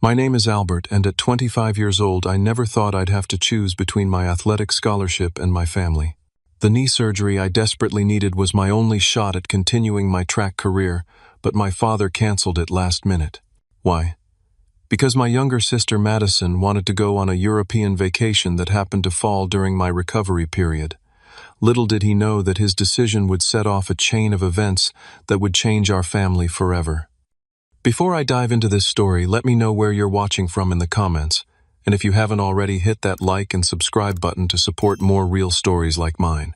My name is Albert, and at 25 years old, I never thought I'd have to choose between my athletic scholarship and my family. The knee surgery I desperately needed was my only shot at continuing my track career, but my father canceled it last minute. Why? Because my younger sister Madison wanted to go on a European vacation that happened to fall during my recovery period. Little did he know that his decision would set off a chain of events that would change our family forever. Before I dive into this story, let me know where you're watching from in the comments, and if you haven't already, hit that like and subscribe button to support more real stories like mine.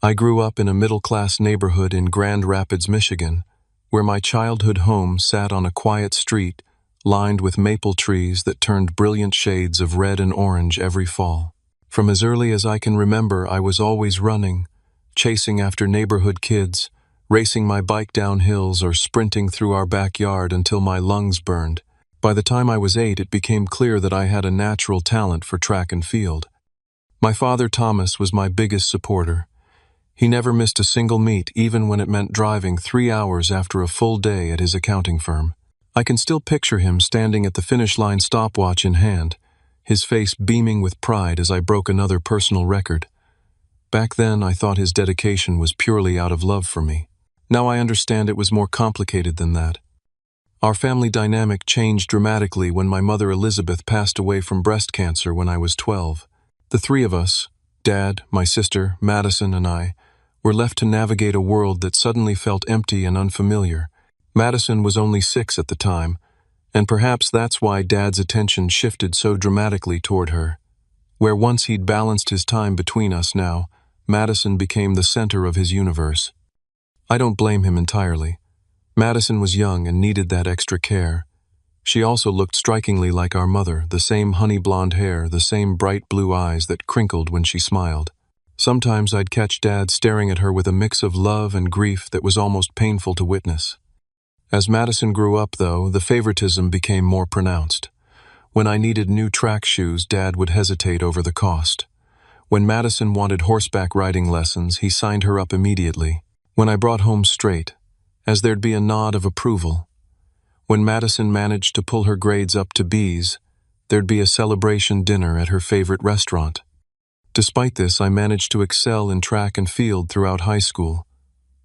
I grew up in a middle-class neighborhood in Grand Rapids, Michigan, where my childhood home sat on a quiet street lined with maple trees that turned brilliant shades of red and orange every fall. From as early as I can remember, I was always running, chasing after neighborhood kids, racing my bike down hills or sprinting through our backyard until my lungs burned. By the time I was 8, it became clear that I had a natural talent for track and field. My father, Thomas, was my biggest supporter. He never missed a single meet, even when it meant driving 3 hours after a full day at his accounting firm. I can still picture him standing at the finish line, stopwatch in hand, his face beaming with pride as I broke another personal record. Back then, I thought his dedication was purely out of love for me. Now I understand it was more complicated than that. Our family dynamic changed dramatically when my mother Elizabeth passed away from breast cancer when I was 12. The three of us, Dad, my sister, Madison, and I, were left to navigate a world that suddenly felt empty and unfamiliar. Madison was only 6 at the time, and perhaps that's why Dad's attention shifted so dramatically toward her. Where once he'd balanced his time between us, now, Madison became the center of his universe. I don't blame him entirely. Madison was young and needed that extra care. She also looked strikingly like our mother, the same honey blonde hair, the same bright blue eyes that crinkled when she smiled. Sometimes I'd catch Dad staring at her with a mix of love and grief that was almost painful to witness. As Madison grew up, though, the favoritism became more pronounced. When I needed new track shoes, Dad would hesitate over the cost. When Madison wanted horseback riding lessons, he signed her up immediately. When I brought home straight, as there'd be a nod of approval. When Madison managed to pull her grades up to B's, there'd be a celebration dinner at her favorite restaurant. Despite this, I managed to excel in track and field throughout high school.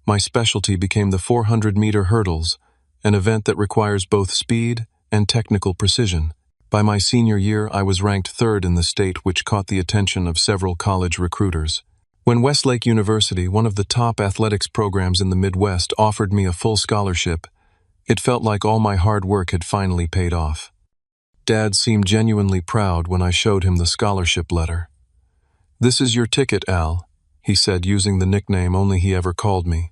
My specialty became the 400-meter hurdles, an event that requires both speed and technical precision. By my senior year, I was ranked 3rd in the state, which caught the attention of several college recruiters. When Westlake University, one of the top athletics programs in the Midwest, offered me a full scholarship, it felt like all my hard work had finally paid off. Dad seemed genuinely proud when I showed him the scholarship letter. "This is your ticket, Al," he said, using the nickname only he ever called me.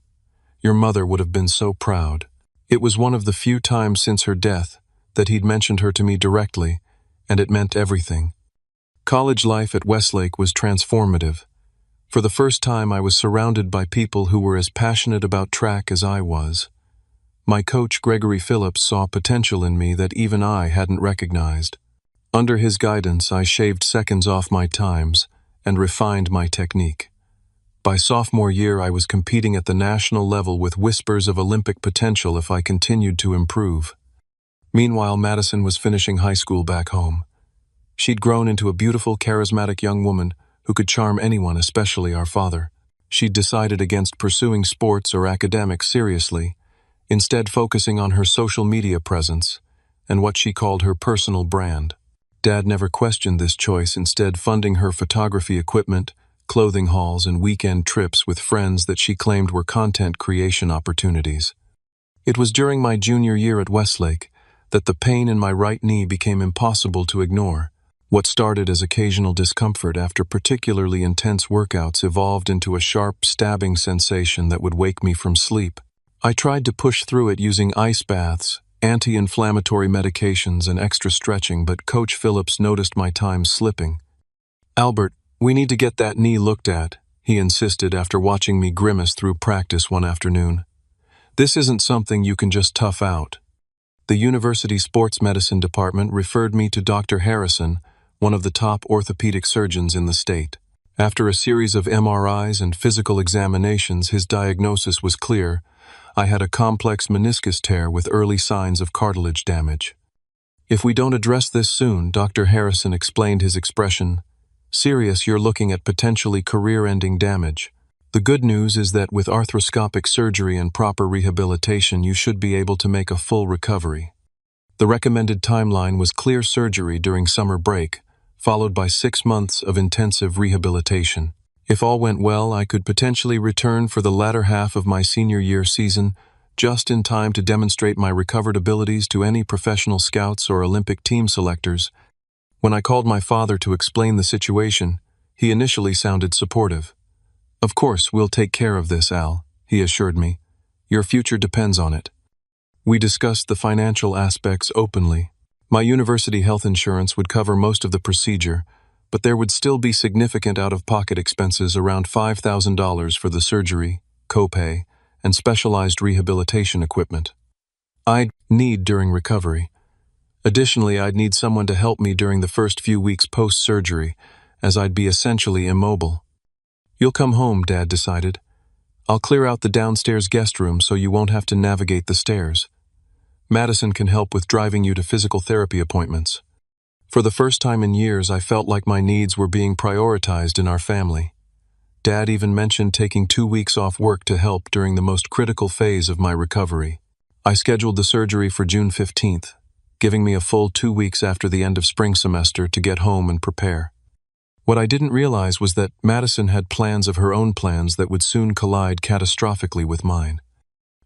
"Your mother would have been so proud." It was one of the few times since her death that he'd mentioned her to me directly, and it meant everything. College life at Westlake was transformative. For the first time, I was surrounded by people who were as passionate about track as I was. My coach, Gregory Phillips, saw potential in me that even I hadn't recognized. Under his guidance, I shaved seconds off my times and refined my technique. By sophomore year, I was competing at the national level with whispers of Olympic potential if I continued to improve. Meanwhile, Madison was finishing high school back home. She'd grown into a beautiful, charismatic young woman who could charm anyone, especially our father. She'd decided against pursuing sports or academics seriously, instead focusing on her social media presence and what she called her personal brand. Dad never questioned this choice, instead funding her photography equipment, clothing hauls, and weekend trips with friends that she claimed were content creation opportunities. It was during my junior year at Westlake that the pain in my right knee became impossible to ignore. What started as occasional discomfort after particularly intense workouts evolved into a sharp, stabbing sensation that would wake me from sleep. I tried to push through it using ice baths, anti-inflammatory medications, and extra stretching, but Coach Phillips noticed my time slipping. "Albert, we need to get that knee looked at," he insisted after watching me grimace through practice one afternoon. "This isn't something you can just tough out." The university sports medicine department referred me to Dr. Harrison, one of the top orthopedic surgeons in the state. After a series of MRIs and physical examinations, his diagnosis was clear. I had a complex meniscus tear with early signs of cartilage damage. If we don't address this soon, Dr. Harrison explained his expression, serious, you're looking at potentially career-ending damage. The good news is that with arthroscopic surgery and proper rehabilitation, you should be able to make a full recovery. The recommended timeline was clear surgery during summer break, followed by 6 months of intensive rehabilitation. If all went well, I could potentially return for the latter half of my senior year season, just in time to demonstrate my recovered abilities to any professional scouts or Olympic team selectors. When I called my father to explain the situation, he initially sounded supportive. "Of course, we'll take care of this, Al," he assured me. "Your future depends on it." We discussed the financial aspects openly. My university health insurance would cover most of the procedure, but there would still be significant out-of-pocket expenses, around $5,000 for the surgery, copay, and specialized rehabilitation equipment I'd need during recovery. Additionally, I'd need someone to help me during the first few weeks post-surgery, as I'd be essentially immobile. "You'll come home," Dad decided. "I'll clear out the downstairs guest room so you won't have to navigate the stairs. Madison can help with driving you to physical therapy appointments." For the first time in years, I felt like my needs were being prioritized in our family. Dad even mentioned taking 2 weeks off work to help during the most critical phase of my recovery. I scheduled the surgery for June 15th, giving me a full 2 weeks after the end of spring semester to get home and prepare. What I didn't realize was that Madison had plans of her own plans that would soon collide catastrophically with mine.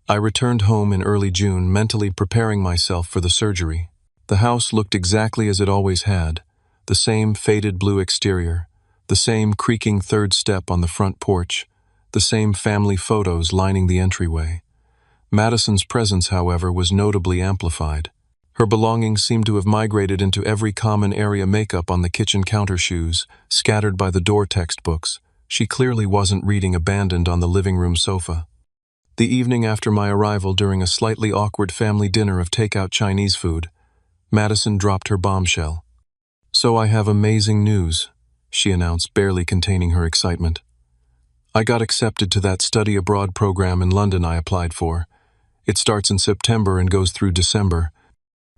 I returned home in early June, mentally preparing myself for the surgery. The house looked exactly as it always had, the same faded blue exterior, the same creaking third step on the front porch, the same family photos lining the entryway. Madison's presence, however, was notably amplified. Her belongings seemed to have migrated into every common area: makeup on the kitchen counter, shoes scattered by the door, textbooks. She clearly wasn't reading, abandoned on the living room sofa. The evening after my arrival, during a slightly awkward family dinner of takeout Chinese food, Madison dropped her bombshell. "So I have amazing news," she announced, barely containing her excitement. "I got accepted to that study abroad program in London I applied for. It starts in September and goes through December."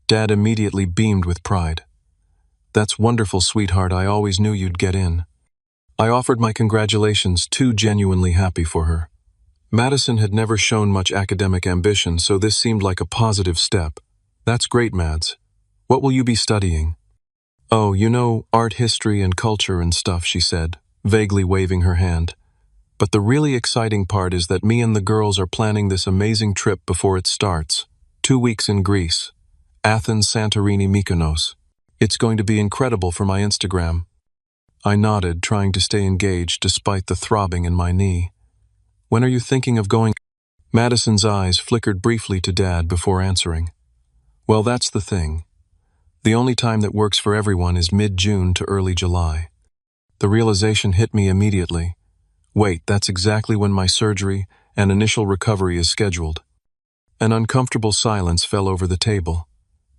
Dad immediately beamed with pride. "That's wonderful, sweetheart. I always knew you'd get in." I offered my congratulations, too genuinely happy for her. Madison had never shown much academic ambition, so this seemed like a positive step. "That's great, Mads. What will you be studying?" "Oh, art history and culture and stuff," she said, vaguely waving her hand. "But the really exciting part is that me and the girls are planning this amazing trip before it starts. 2 weeks in Greece. Athens, Santorini, Mykonos. It's going to be incredible for my Instagram." I nodded, trying to stay engaged despite the throbbing in my knee. "When are you thinking of going?" Madison's eyes flickered briefly to Dad before answering. "Well, that's the thing. The only time that works for everyone is mid-June to early July." The realization hit me immediately. Wait, that's exactly when my surgery and initial recovery is scheduled. An uncomfortable silence fell over the table.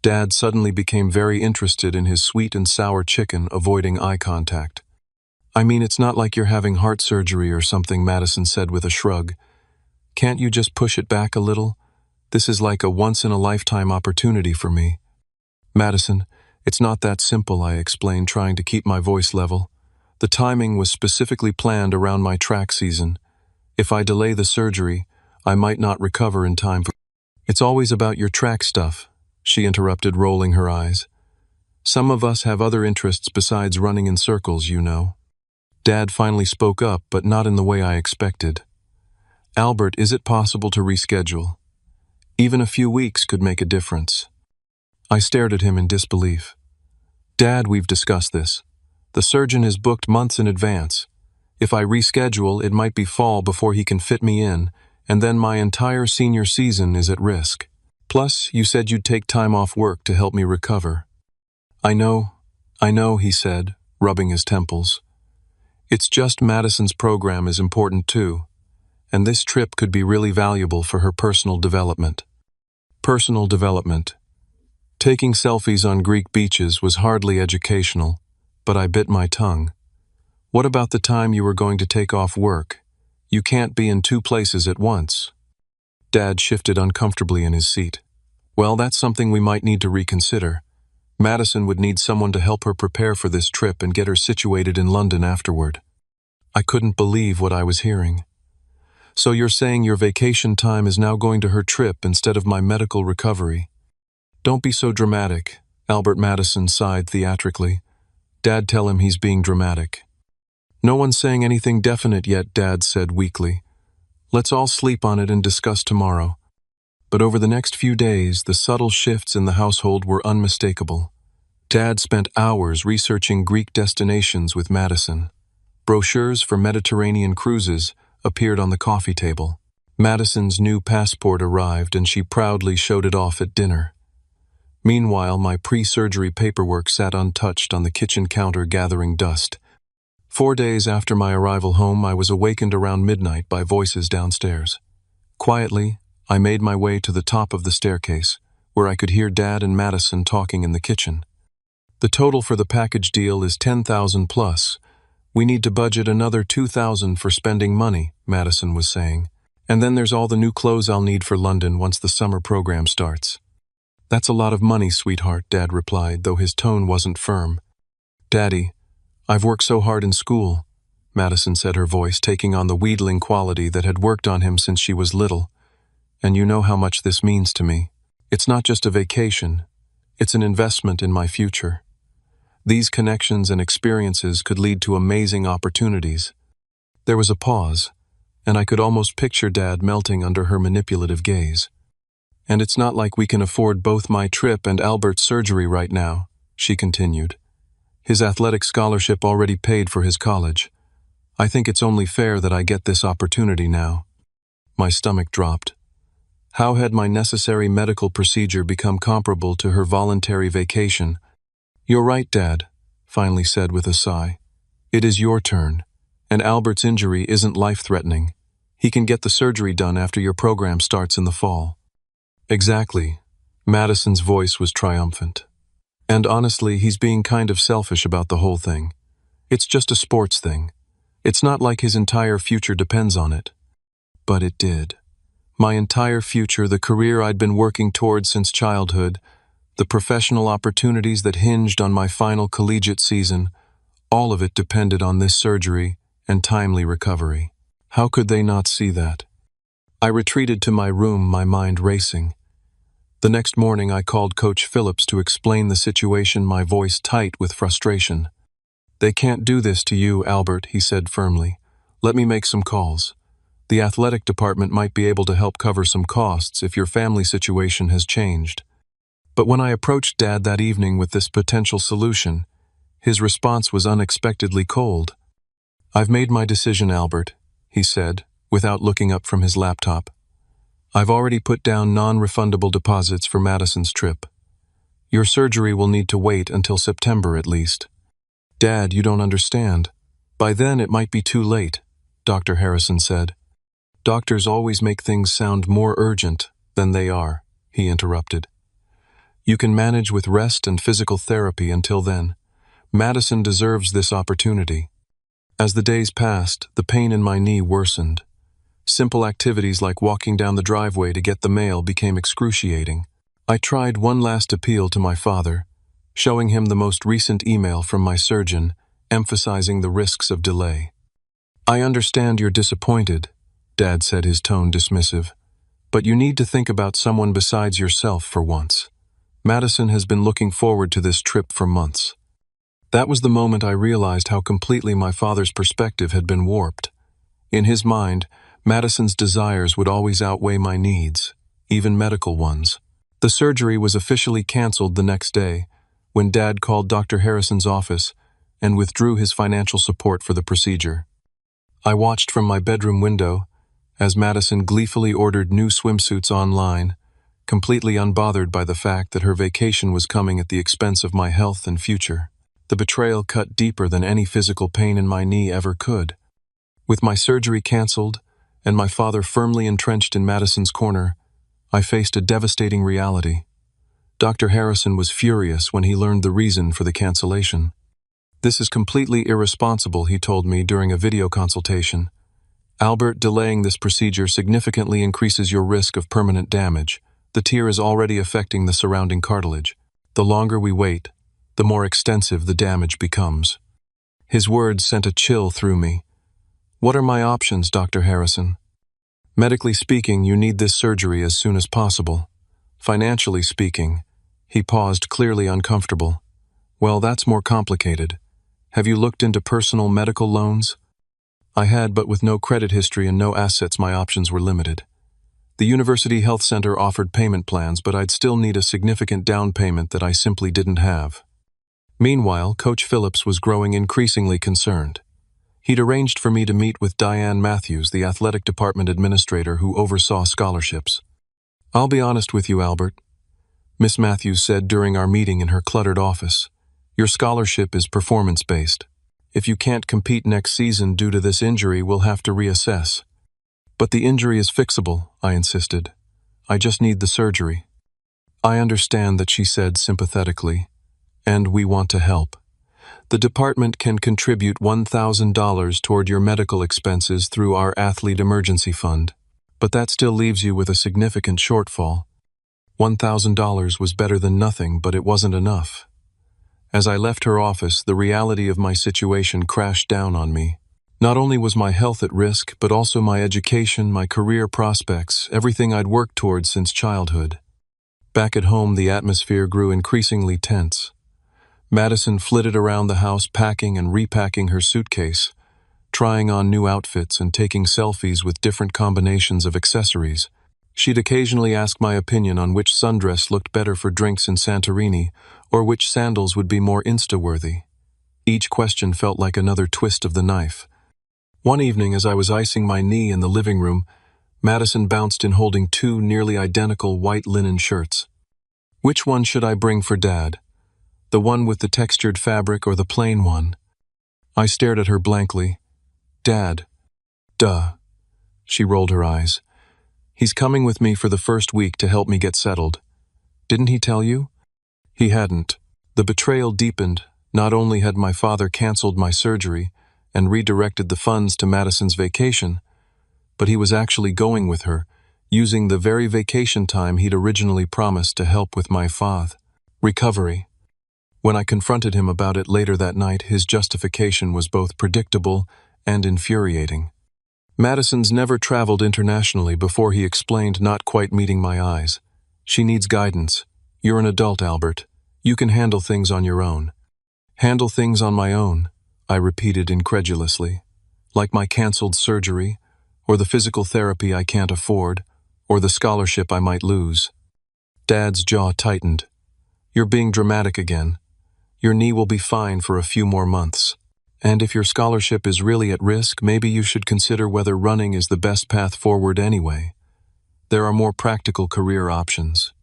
Dad suddenly became very interested in his sweet and sour chicken, avoiding eye contact. "I mean, it's not like you're having heart surgery or something," Madison said with a shrug. "Can't you just push it back a little? This is like a once-in-a-lifetime opportunity for me." "Madison, it's not that simple," I explained, trying to keep my voice level. "The timing was specifically planned around my track season. If I delay the surgery, I might not recover in time for—" "It's always about your track stuff," she interrupted, rolling her eyes. "Some of us have other interests besides running in circles, you know." Dad finally spoke up, but not in the way I expected. "Albert, is it possible to reschedule? Even a few weeks could make a difference." I stared at him in disbelief. "Dad, we've discussed this. The surgeon is booked months in advance. If I reschedule, it might be fall before he can fit me in, and then my entire senior season is at risk. Plus, you said you'd take time off work to help me recover." I know, he said, rubbing his temples. "It's just Madison's program is important too, and this trip could be really valuable for her personal development." Personal development. Taking selfies on Greek beaches was hardly educational, but I bit my tongue. "What about the time you were going to take off work? You can't be in 2 places at once." Dad shifted uncomfortably in his seat. "Well, that's something we might need to reconsider. Madison would need someone to help her prepare for this trip and get her situated in London afterward. I couldn't believe what I was hearing. So you're saying your vacation time is now going to her trip instead of my medical recovery? Don't be so dramatic, Albert Madison sighed theatrically. Dad, tell him he's being dramatic. No one's saying anything definite yet, Dad said weakly. Let's all sleep on it and discuss tomorrow. But over the next few days, the subtle shifts in the household were unmistakable. Dad spent hours researching Greek destinations with Madison. Brochures for Mediterranean cruises appeared on the coffee table. Madison's new passport arrived and she proudly showed it off at dinner. Meanwhile, my pre-surgery paperwork sat untouched on the kitchen counter gathering dust. 4 days after my arrival home, I was awakened around midnight by voices downstairs. Quietly, I made my way to the top of the staircase, where I could hear Dad and Madison talking in the kitchen. The total for the package deal is $10,000 plus. We need to budget another $2,000 for spending money, Madison was saying. And then there's all the new clothes I'll need for London once the summer program starts. That's a lot of money, sweetheart, Dad replied, though his tone wasn't firm. Daddy, I've worked so hard in school, Madison said, her voice taking on the wheedling quality that had worked on him since she was little. And you know how much this means to me. It's not just a vacation. It's an investment in my future. These connections and experiences could lead to amazing opportunities. There was a pause, and I could almost picture Dad melting under her manipulative gaze. And it's not like we can afford both my trip and Albert's surgery right now, she continued. His athletic scholarship already paid for his college. I think it's only fair that I get this opportunity now. My stomach dropped. How had my necessary medical procedure become comparable to her voluntary vacation? You're right, Dad, finally said with a sigh. It is your turn, and Albert's injury isn't life-threatening. He can get the surgery done after your program starts in the fall. Exactly. Madison's voice was triumphant. And honestly, he's being kind of selfish about the whole thing. It's just a sports thing. It's not like his entire future depends on it. But it did. My entire future, the career I'd been working towards since childhood, the professional opportunities that hinged on my final collegiate season, all of it depended on this surgery and timely recovery. How could they not see that? I retreated to my room, my mind racing. The next morning I called Coach Phillips to explain the situation, my voice tight with frustration. They can't do this to you, Albert, he said firmly. Let me make some calls. The athletic department might be able to help cover some costs if your family situation has changed. But when I approached Dad that evening with this potential solution, his response was unexpectedly cold. I've made my decision, Albert, he said, without looking up from his laptop. I've already put down non-refundable deposits for Madison's trip. Your surgery will need to wait until September at least. Dad, you don't understand. By then it might be too late, Dr. Harrison said. Doctors always make things sound more urgent than they are, he interrupted. You can manage with rest and physical therapy until then. Madison deserves this opportunity. As the days passed, the pain in my knee worsened. Simple activities like walking down the driveway to get the mail became excruciating. I tried one last appeal to my father, showing him the most recent email from my surgeon, emphasizing the risks of delay. I understand you're disappointed, Dad said, his tone dismissive, but you need to think about someone besides yourself for once. Madison has been looking forward to this trip for months. That was the moment I realized how completely my father's perspective had been warped. In his mind, Madison's desires would always outweigh my needs, even medical ones. The surgery was officially canceled the next day, when Dad called Dr. Harrison's office and withdrew his financial support for the procedure. I watched from my bedroom window as Madison gleefully ordered new swimsuits online, completely unbothered by the fact that her vacation was coming at the expense of my health and future. The betrayal cut deeper than any physical pain in my knee ever could. With my surgery canceled, and my father firmly entrenched in Madison's corner, I faced a devastating reality. Dr. Harrison was furious when he learned the reason for the cancellation. This is completely irresponsible, he told me during a video consultation. Albert, delaying this procedure significantly increases your risk of permanent damage. The tear is already affecting the surrounding cartilage. The longer we wait, the more extensive the damage becomes. His words sent a chill through me. What are my options, Dr. Harrison? Medically speaking, you need this surgery as soon as possible. Financially speaking, he paused, clearly uncomfortable. Well, that's more complicated. Have you looked into personal medical loans? I had, but with no credit history and no assets, my options were limited. The University Health Center offered payment plans, but I'd still need a significant down payment that I simply didn't have. Meanwhile, Coach Phillips was growing increasingly concerned. He'd arranged for me to meet with Diane Matthews, the athletic department administrator who oversaw scholarships. I'll be honest with you, Albert, Miss Matthews said during our meeting in her cluttered office. Your scholarship is performance-based. If you can't compete next season due to this injury, we'll have to reassess. But the injury is fixable, I insisted. I just need the surgery. I understand that, she said sympathetically, and we want to help. The department can contribute $1,000 toward your medical expenses through our Athlete Emergency Fund, but that still leaves you with a significant shortfall. $1,000 was better than nothing, but it wasn't enough. As I left her office, the reality of my situation crashed down on me. Not only was my health at risk, but also my education, my career prospects, everything I'd worked toward since childhood. Back at home, the atmosphere grew increasingly tense. Madison flitted around the house, packing and repacking her suitcase, trying on new outfits and taking selfies with different combinations of accessories. She'd occasionally ask my opinion on which sundress looked better for drinks in Santorini, or which sandals would be more Insta-worthy. Each question felt like another twist of the knife. One evening, as I was icing my knee in the living room, Madison bounced in holding two nearly identical white linen shirts. Which one should I bring for Dad? The one with the textured fabric or the plain one? I stared at her blankly. Dad. Duh. She rolled her eyes. He's coming with me for the first week to help me get settled. Didn't he tell you? He hadn't. The betrayal deepened. Not only had my father canceled my surgery and redirected the funds to Madison's vacation, but he was actually going with her, using the very vacation time he'd originally promised to help with my father's recovery. When I confronted him about it later that night, his justification was both predictable and infuriating. Madison's never traveled internationally before, he explained, not quite meeting my eyes. She needs guidance. You're an adult, Albert. You can handle things on your own. Handle things on my own, I repeated incredulously. Like my canceled surgery, or the physical therapy I can't afford, or the scholarship I might lose. Dad's jaw tightened. You're being dramatic again. Your knee will be fine for a few more months. And if your scholarship is really at risk, maybe you should consider whether running is the best path forward anyway. There are more practical career options.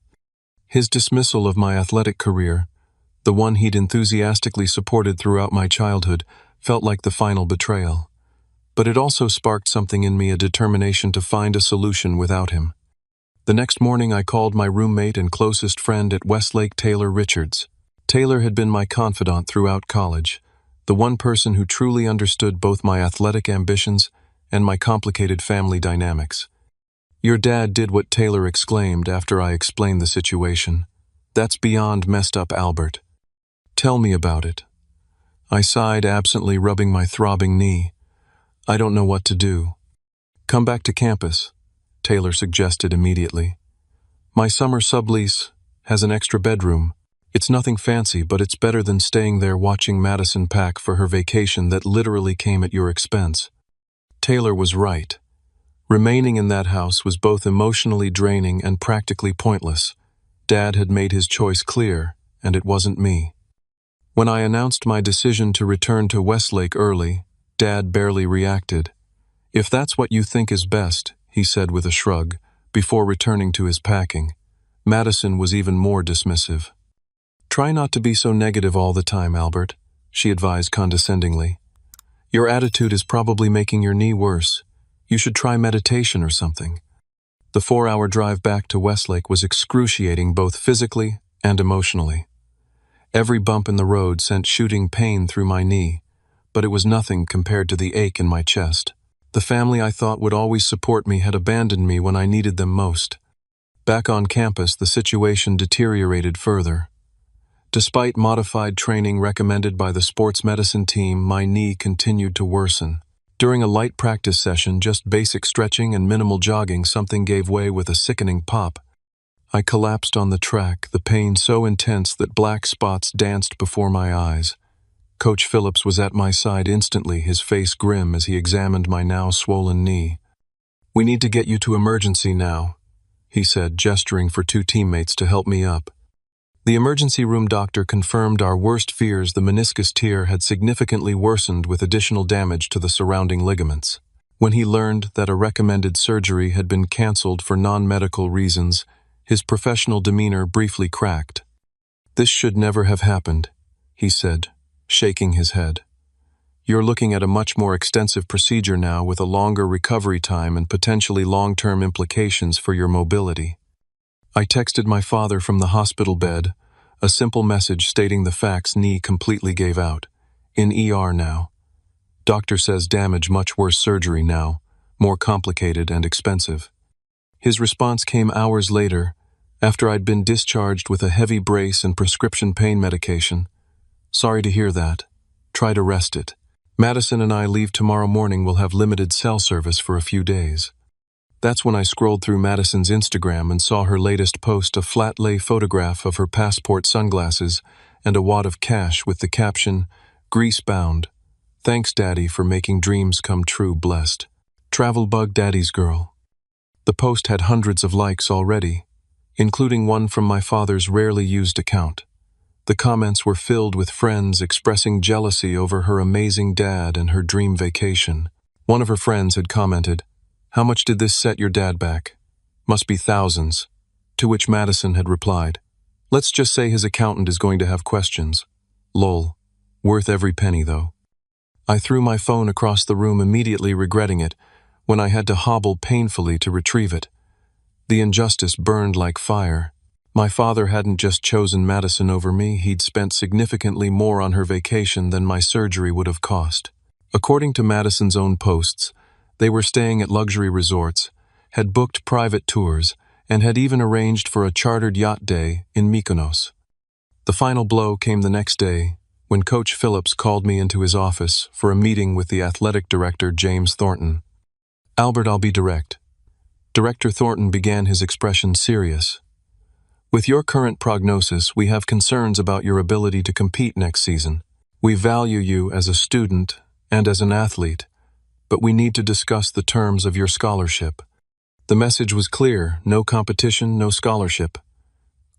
His dismissal of my athletic career, the one he'd enthusiastically supported throughout my childhood, felt like the final betrayal. But it also sparked something in me, a determination to find a solution without him. The next morning I called my roommate and closest friend at Westlake, Taylor Richards. Taylor had been my confidant throughout college, the one person who truly understood both my athletic ambitions and my complicated family dynamics. Your dad did what? Taylor exclaimed after I explained the situation. That's beyond messed up, Albert. Tell me about it. I sighed, absently rubbing my throbbing knee. I don't know what to do. Come back to campus, Taylor suggested immediately. My summer sublease has an extra bedroom. It's nothing fancy, but it's better than staying there watching Madison pack for her vacation that literally came at your expense. Taylor was right. Remaining in that house was both emotionally draining and practically pointless. Dad had made his choice clear, and it wasn't me. When I announced my decision to return to Westlake early, Dad barely reacted. If that's what you think is best, he said with a shrug, before returning to his packing. Madison was even more dismissive. Try not to be so negative all the time, Albert, she advised condescendingly. Your attitude is probably making your knee worse. You should try meditation or something. The 4-hour drive back to Westlake was excruciating both physically and emotionally. Every bump in the road sent shooting pain through my knee, but it was nothing compared to the ache in my chest. The family I thought would always support me had abandoned me when I needed them most. Back on campus, the situation deteriorated further. Despite modified training recommended by the sports medicine team, my knee continued to worsen. During a light practice session, just basic stretching and minimal jogging, something gave way with a sickening pop. I collapsed on the track, the pain so intense that black spots danced before my eyes. Coach Phillips was at my side instantly, his face grim as he examined my now swollen knee. "We need to get you to emergency now," he said, gesturing for two teammates to help me up. The emergency room doctor confirmed our worst fears. The meniscus tear had significantly worsened with additional damage to the surrounding ligaments. When he learned that a recommended surgery had been canceled for non-medical reasons, his professional demeanor briefly cracked. "This should never have happened," he said, shaking his head. "You're looking at a much more extensive procedure now with a longer recovery time and potentially long-term implications for your mobility." I texted my father from the hospital bed, a simple message stating the facts. Knee completely gave out. In ER now. Doctor says damage, much worse surgery now, more complicated and expensive. His response came hours later, after I'd been discharged with a heavy brace and prescription pain medication. "Sorry to hear that. Try to rest it. Madison and I leave tomorrow morning. We'll have limited cell service for a few days." That's when I scrolled through Madison's Instagram and saw her latest post, a flat-lay photograph of her passport, sunglasses, and a wad of cash with the caption, "Grease-bound. Thanks, Daddy, for making dreams come true, blessed. Travel bug Daddy's girl." The post had hundreds of likes already, including one from my father's rarely used account. The comments were filled with friends expressing jealousy over her amazing dad and her dream vacation. One of her friends had commented, "How much did this set your dad back? Must be thousands." To which Madison had replied, "Let's just say his accountant is going to have questions. Lol. Worth every penny, though." I threw my phone across the room, immediately regretting it, when I had to hobble painfully to retrieve it. The injustice burned like fire. My father hadn't just chosen Madison over me, he'd spent significantly more on her vacation than my surgery would have cost. According to Madison's own posts, they were staying at luxury resorts, had booked private tours, and had even arranged for a chartered yacht day in Mykonos. The final blow came the next day, when Coach Phillips called me into his office for a meeting with the athletic director, James Thornton. "Albert, I'll be direct." Director Thornton began, his expression serious. "With your current prognosis, we have concerns about your ability to compete next season. We value you as a student and as an athlete, but we need to discuss the terms of your scholarship." The message was clear: no competition, no scholarship.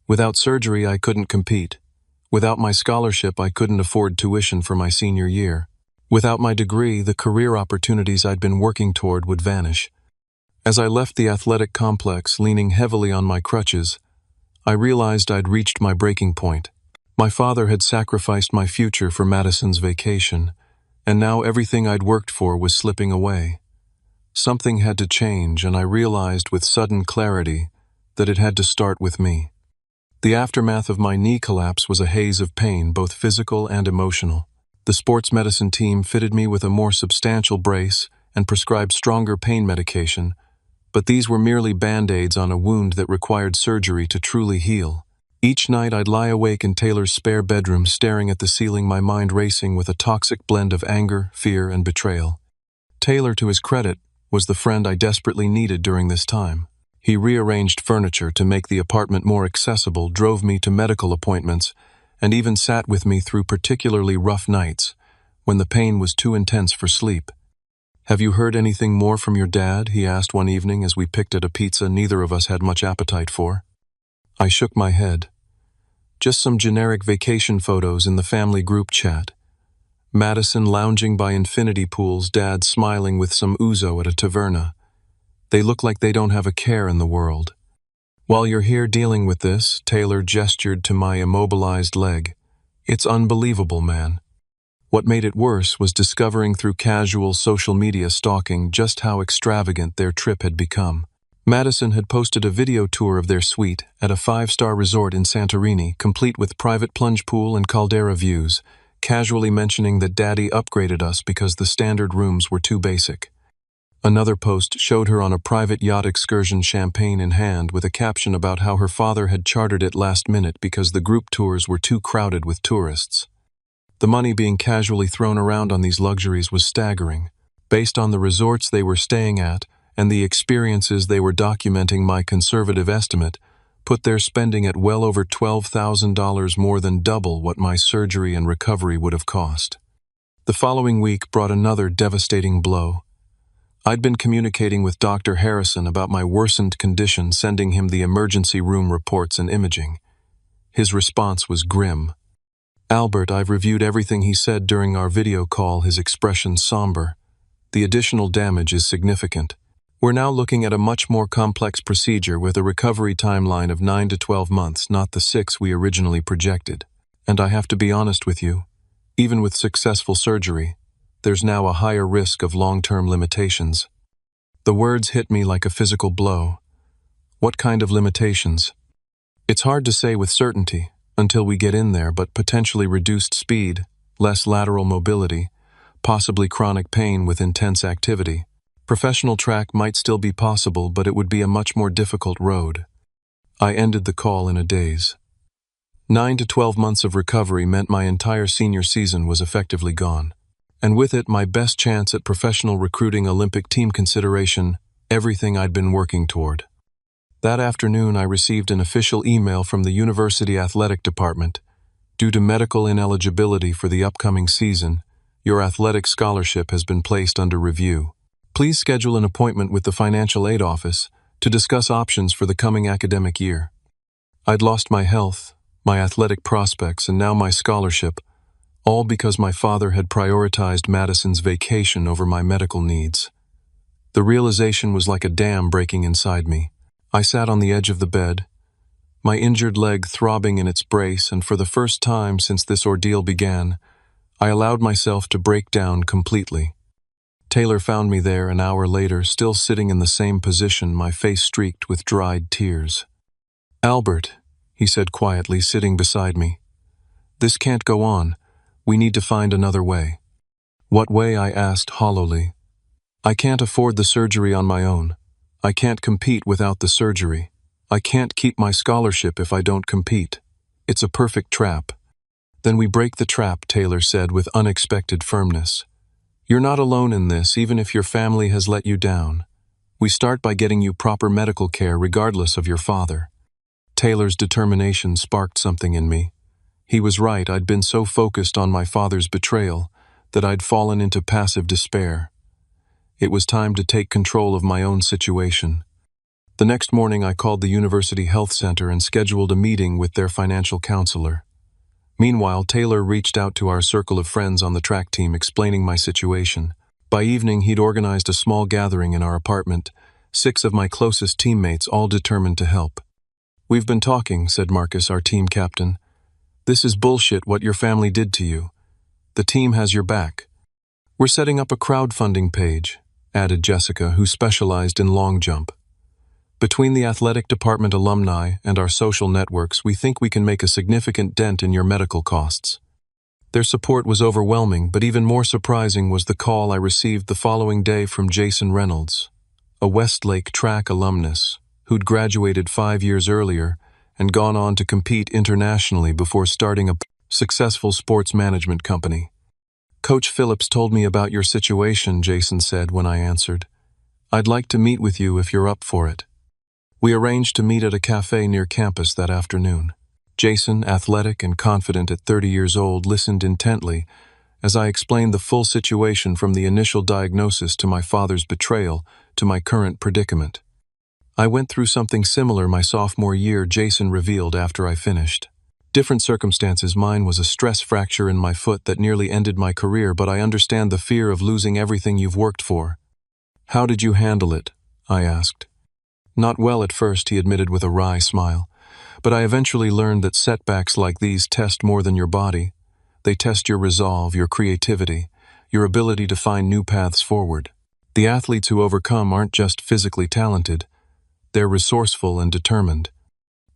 Without surgery, I couldn't compete. Without my scholarship, I couldn't afford tuition for my senior year. Without my degree, the career opportunities I'd been working toward would vanish. As I left the athletic complex, leaning heavily on my crutches, I realized I'd reached my breaking point. My father had sacrificed my future for Madison's vacation, and now everything I'd worked for was slipping away. Something had to change, and I realized with sudden clarity that it had to start with me. The aftermath of my knee collapse was a haze of pain, both physical and emotional. The sports medicine team fitted me with a more substantial brace and prescribed stronger pain medication, but these were merely band-aids on a wound that required surgery to truly heal. Each night I'd lie awake in Taylor's spare bedroom, staring at the ceiling, my mind racing with a toxic blend of anger, fear, and betrayal. Taylor, to his credit, was the friend I desperately needed during this time. He rearranged furniture to make the apartment more accessible, drove me to medical appointments, and even sat with me through particularly rough nights, when the pain was too intense for sleep. "Have you heard anything more from your dad?" he asked one evening as we picked at a pizza neither of us had much appetite for. I shook my head. Just some generic vacation photos in the family group chat. Madison lounging by infinity pools, Dad smiling with some ouzo at a taverna. They look like they don't have a care in the world. "While you're here dealing with this," Taylor gestured to my immobilized leg. "It's unbelievable, man." What made it worse was discovering through casual social media stalking just how extravagant their trip had become. Madison had posted a video tour of their suite at a 5-star resort in Santorini, complete with private plunge pool and caldera views, casually mentioning that Daddy upgraded us because the standard rooms were too basic. Another post showed her on a private yacht excursion, champagne in hand, with a caption about how her father had chartered it last minute because the group tours were too crowded with tourists. The money being casually thrown around on these luxuries was staggering. Based on the resorts they were staying at and the experiences they were documenting, my conservative estimate put their spending at well over $12,000, more than double what my surgery and recovery would have cost. The following week brought another devastating blow. I'd been communicating with Dr. Harrison about my worsened condition, sending him the emergency room reports and imaging. His response was grim. "Albert, I've reviewed everything he said during our video call," his expression somber. "The additional damage is significant. We're now looking at a much more complex procedure with a recovery timeline of 9 to 12 months, not the 6 we originally projected. And I have to be honest with you, even with successful surgery, there's now a higher risk of long-term limitations." The words hit me like a physical blow. What kind of limitations? It's hard to say with certainty until we get in there, but potentially reduced speed, less lateral mobility, possibly chronic pain with intense activity. Professional track might still be possible, but it would be a much more difficult road. I ended the call in a daze. 9 to 12 months of recovery meant my entire senior season was effectively gone. And with it, my best chance at professional recruiting, Olympic team consideration, everything I'd been working toward. That afternoon, I received an official email from the university athletic department. "Due to medical ineligibility for the upcoming season, your athletic scholarship has been placed under review. Please schedule an appointment with the financial aid office to discuss options for the coming academic year." I'd lost my health, my athletic prospects, and now my scholarship, all because my father had prioritized Madison's vacation over my medical needs. The realization was like a dam breaking inside me. I sat on the edge of the bed, my injured leg throbbing in its brace, and for the first time since this ordeal began, I allowed myself to break down completely. Taylor found me there an hour later, still sitting in the same position, my face streaked with dried tears. "Albert," he said quietly, sitting beside me, "this can't go on. We need to find another way." "What way?" I asked hollowly. "I can't afford the surgery on my own. I can't compete without the surgery. I can't keep my scholarship if I don't compete. It's a perfect trap." "Then we break the trap," Taylor said with unexpected firmness. "You're not alone in this, even if your family has let you down. We start by getting you proper medical care regardless of your father." Taylor's determination sparked something in me. He was right. I'd been so focused on my father's betrayal that I'd fallen into passive despair. It was time to take control of my own situation. The next morning, I called the University Health Center and scheduled a meeting with their financial counselor. Meanwhile, Taylor reached out to our circle of friends on the track team, explaining my situation. By evening, he'd organized a small gathering in our apartment, 6 of my closest teammates, all determined to help. "We've been talking," said Marcus, our team captain. "This is bullshit what your family did to you. The team has your back. We're setting up a crowdfunding page," added Jessica, who specialized in long jump. "Between the athletic department alumni and our social networks, we think we can make a significant dent in your medical costs." Their support was overwhelming, but even more surprising was the call I received the following day from Jason Reynolds, a Westlake track alumnus who'd graduated 5 years earlier and gone on to compete internationally before starting a successful sports management company. "Coach Phillips told me about your situation," Jason said when I answered. "I'd like to meet with you if you're up for it." We arranged to meet at a cafe near campus that afternoon. Jason, athletic and confident at 30 years old, listened intently as I explained the full situation, from the initial diagnosis to my father's betrayal to my current predicament. "I went through something similar my sophomore year," Jason revealed after I finished. "Different circumstances. Mine was a stress fracture in my foot that nearly ended my career, but I understand the fear of losing everything you've worked for." "How did you handle it?" I asked. "Not well at first," he admitted with a wry smile. "But I eventually learned that setbacks like these test more than your body. They test your resolve, your creativity, your ability to find new paths forward. The athletes who overcome aren't just physically talented. They're resourceful and determined."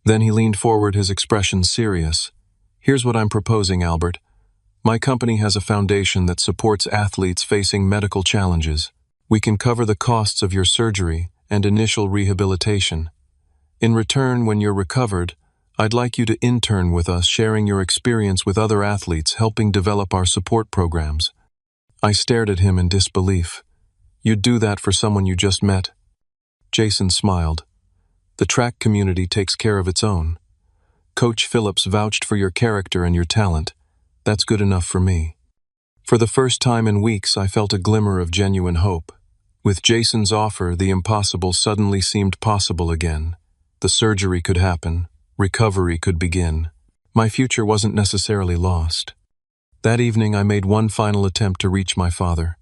Then he leaned forward, his expression serious. "Here's what I'm proposing, Albert. My company has a foundation that supports athletes facing medical challenges. We can cover the costs of your surgery and initial rehabilitation. In return, when you're recovered, I'd like you to intern with us, sharing your experience with other athletes, helping develop our support programs." I stared at him in disbelief. "You'd do that for someone you just met?" Jason smiled. "The track community takes care of its own. Coach Phillips vouched for your character and your talent. That's good enough for me." For the first time in weeks, I felt a glimmer of genuine hope. With Jason's offer, the impossible suddenly seemed possible again. The surgery could happen. Recovery could begin. My future wasn't necessarily lost. That evening, I made one final attempt to reach my father.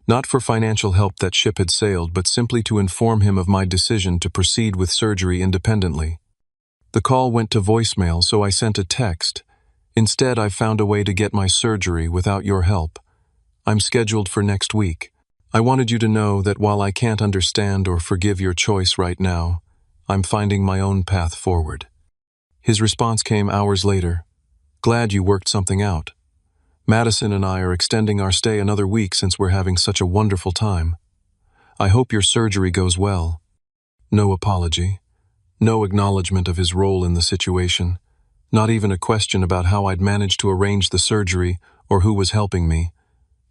Not for financial help, that ship had sailed, but simply to inform him of my decision to proceed with surgery independently. The call went to voicemail, so I sent a text. "Instead, I've found a way to get my surgery without your help. I'm scheduled for next week. I wanted you to know that while I can't understand or forgive your choice right now, I'm finding my own path forward." His response came hours later. "Glad you worked something out. Madison and I are extending our stay another week since we're having such a wonderful time. I hope your surgery goes well." No apology. No acknowledgement of his role in the situation. Not even a question about how I'd managed to arrange the surgery or who was helping me.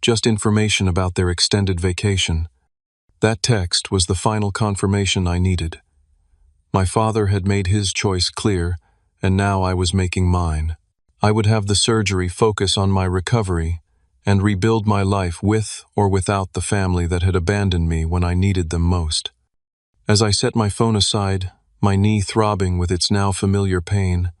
Just information about their extended vacation. That text was the final confirmation I needed. My father had made his choice clear, and now I was making mine. I would have the surgery focus on my recovery and rebuild my life with or without the family that had abandoned me when I needed them most. As I set my phone aside, my knee throbbing with its now familiar pain,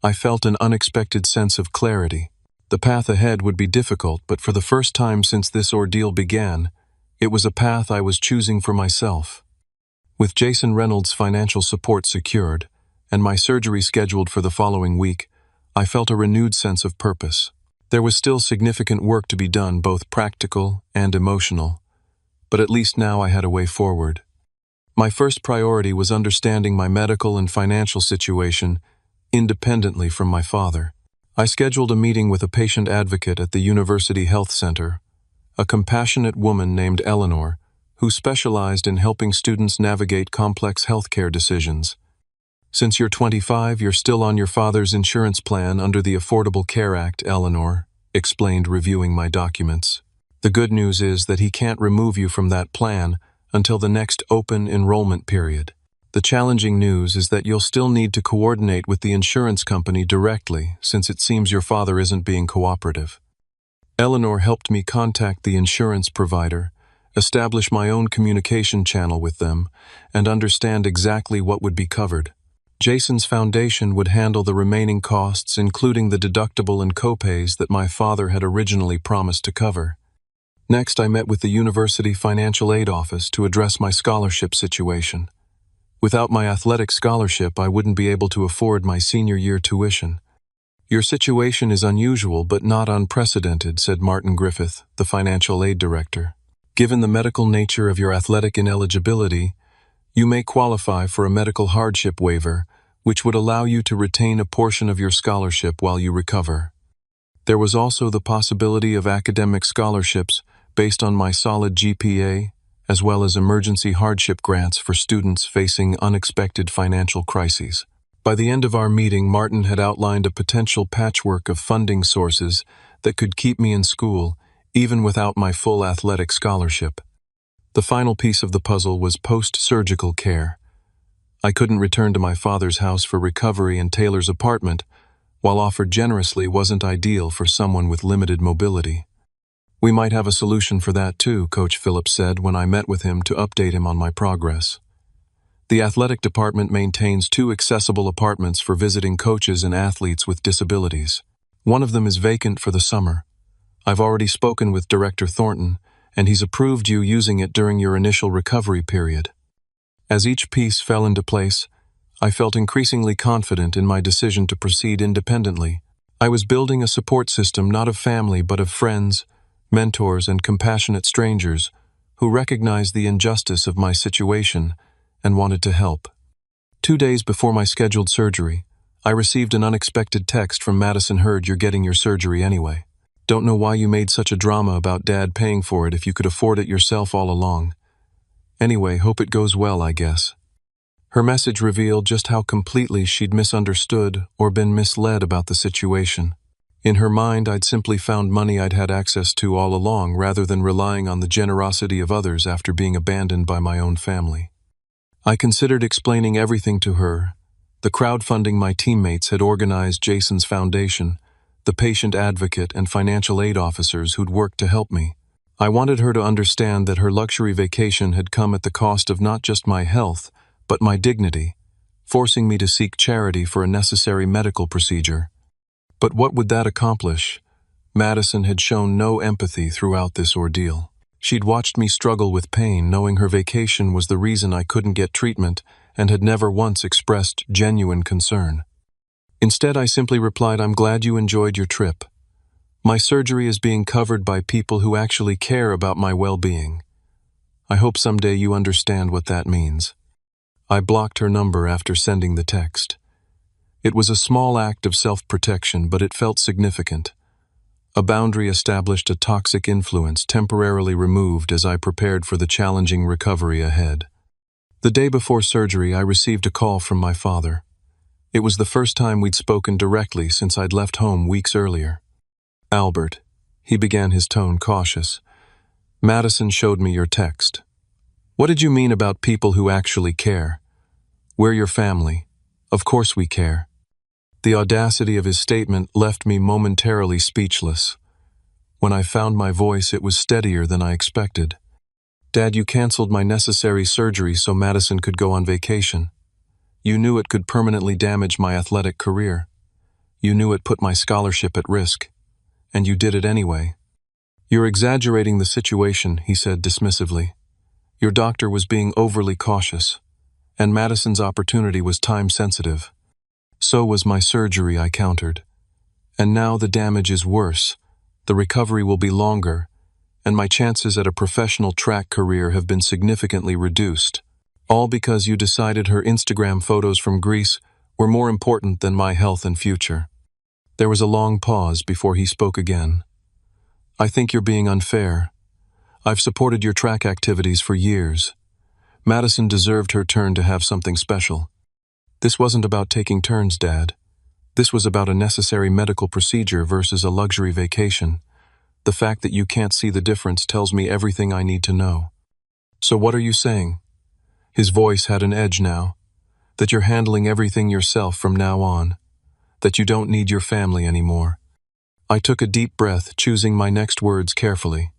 I felt an unexpected sense of clarity. The path ahead would be difficult, but for the first time since this ordeal began, it was a path I was choosing for myself. With Jason Reynolds' financial support secured, and my surgery scheduled for the following week, I felt a renewed sense of purpose. There was still significant work to be done, both practical and emotional, but at least now I had a way forward. My first priority was understanding my medical and financial situation independently from my father. I scheduled a meeting with a patient advocate at the University Health Center, a compassionate woman named Eleanor, who specialized in helping students navigate complex healthcare decisions. "Since you're 25, you're still on your father's insurance plan under the Affordable Care Act," Eleanor explained, reviewing my documents. "The good news is that he can't remove you from that plan until the next open enrollment period. The challenging news is that you'll still need to coordinate with the insurance company directly, since it seems your father isn't being cooperative." Eleanor helped me contact the insurance provider, establish my own communication channel with them, and understand exactly what would be covered. Jason's foundation would handle the remaining costs, including the deductible and copays that my father had originally promised to cover. Next, I met with the University Financial Aid Office to address my scholarship situation. Without my athletic scholarship, I wouldn't be able to afford my senior year tuition. "Your situation is unusual but not unprecedented," said Martin Griffith, the financial aid director. "Given the medical nature of your athletic ineligibility, you may qualify for a medical hardship waiver, which would allow you to retain a portion of your scholarship while you recover. There was also the possibility of academic scholarships based on my solid GPA, as well as emergency hardship grants for students facing unexpected financial crises." By the end of our meeting, Martin had outlined a potential patchwork of funding sources that could keep me in school, even without my full athletic scholarship. The final piece of the puzzle was post-surgical care. I couldn't return to my father's house for recovery, and Taylor's apartment, while offered generously, wasn't ideal for someone with limited mobility. "We might have a solution for that too," Coach Phillips said when I met with him to update him on my progress. "The athletic department maintains 2 accessible apartments for visiting coaches and athletes with disabilities. One of them is vacant for the summer. I've already spoken with Director Thornton, and he's approved you using it during your initial recovery period." As each piece fell into place, I felt increasingly confident in my decision to proceed independently. I was building a support system not of family but of friends, mentors, and compassionate strangers who recognized the injustice of my situation and wanted to help. 2 days before my scheduled surgery, I received an unexpected text from Madison. "Heard you're getting your surgery anyway." Don't know why you made such a drama about Dad paying for it if you could afford it yourself all along. Anyway, hope it goes well, I guess." Her message revealed just how completely she'd misunderstood or been misled about the situation. In her mind, I'd simply found money I'd had access to all along rather than relying on the generosity of others after being abandoned by my own family. I considered explaining everything to her: the crowdfunding my teammates had organized, Jason's foundation, the patient advocate and financial aid officers who'd worked to help me. I wanted her to understand that her luxury vacation had come at the cost of not just my health, but my dignity, forcing me to seek charity for a necessary medical procedure. But what would that accomplish? Madison had shown no empathy throughout this ordeal. She'd watched me struggle with pain, knowing her vacation was the reason I couldn't get treatment, and had never once expressed genuine concern. Instead, I simply replied, "I'm glad you enjoyed your trip. My surgery is being covered by people who actually care about my well-being. I hope someday you understand what that means." I blocked her number after sending the text. It was a small act of self-protection, but it felt significant. A boundary established, a toxic influence temporarily removed as I prepared for the challenging recovery ahead. The day before surgery, I received a call from my father. It was the first time we'd spoken directly since I'd left home weeks earlier. "Albert," he began, his tone cautious, "Madison showed me your text. What did you mean about people who actually care? We're your family. Of course we care." The audacity of his statement left me momentarily speechless. When I found my voice, it was steadier than I expected. "Dad, you canceled my necessary surgery so Madison could go on vacation. You knew it could permanently damage my athletic career. You knew it put my scholarship at risk. And you did it anyway." "You're exaggerating the situation," he said dismissively. "Your doctor was being overly cautious, and Madison's opportunity was time-sensitive. So was my surgery," I countered. "And now the damage is worse, the recovery will be longer, and my chances at a professional track career have been significantly reduced. All because you decided her Instagram photos from Greece were more important than my health and future." There was a long pause before he spoke again. "I think you're being unfair. I've supported your track activities for years. Madison deserved her turn to have something special. This wasn't about taking turns, Dad. This was about a necessary medical procedure versus a luxury vacation. The fact that you can't see the difference tells me everything I need to know." "So what are you saying?" His voice had an edge now. "That you're handling everything yourself from now on. That you don't need your family anymore." I took a deep breath, choosing my next words carefully.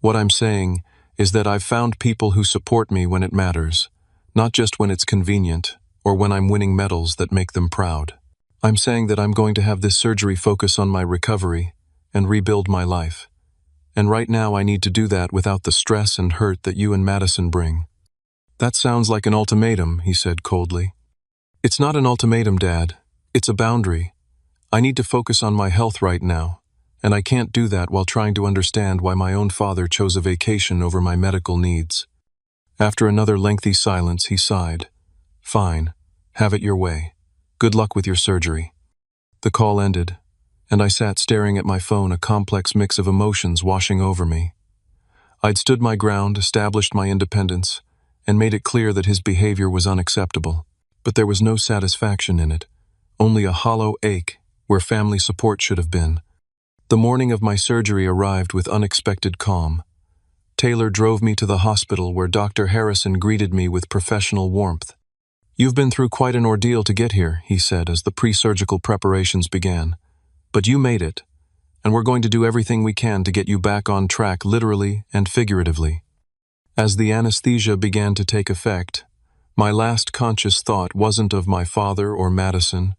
"What I'm saying is that I've found people who support me when it matters, not just when it's convenient or when I'm winning medals that make them proud. I'm saying that I'm going to have this surgery focus on my recovery and rebuild my life. And right now I need to do that without the stress and hurt that you and Madison bring." "That sounds like an ultimatum," he said coldly. "It's not an ultimatum, Dad. It's a boundary. I need to focus on my health right now, and I can't do that while trying to understand why my own father chose a vacation over my medical needs." After another lengthy silence, he sighed. "Fine. Have it your way. Good luck with your surgery." The call ended, and I sat staring at my phone, a complex mix of emotions washing over me. I'd stood my ground, established my independence, and made it clear that his behavior was unacceptable. But there was no satisfaction in it, only a hollow ache where family support should have been. The morning of my surgery arrived with unexpected calm. Taylor drove me to the hospital where Dr. Harrison greeted me with professional warmth. "You've been through quite an ordeal to get here," he said as the pre-surgical preparations began. "But you made it, and we're going to do everything we can to get you back on track, literally and figuratively." As the anesthesia began to take effect, my last conscious thought wasn't of my father or Madison,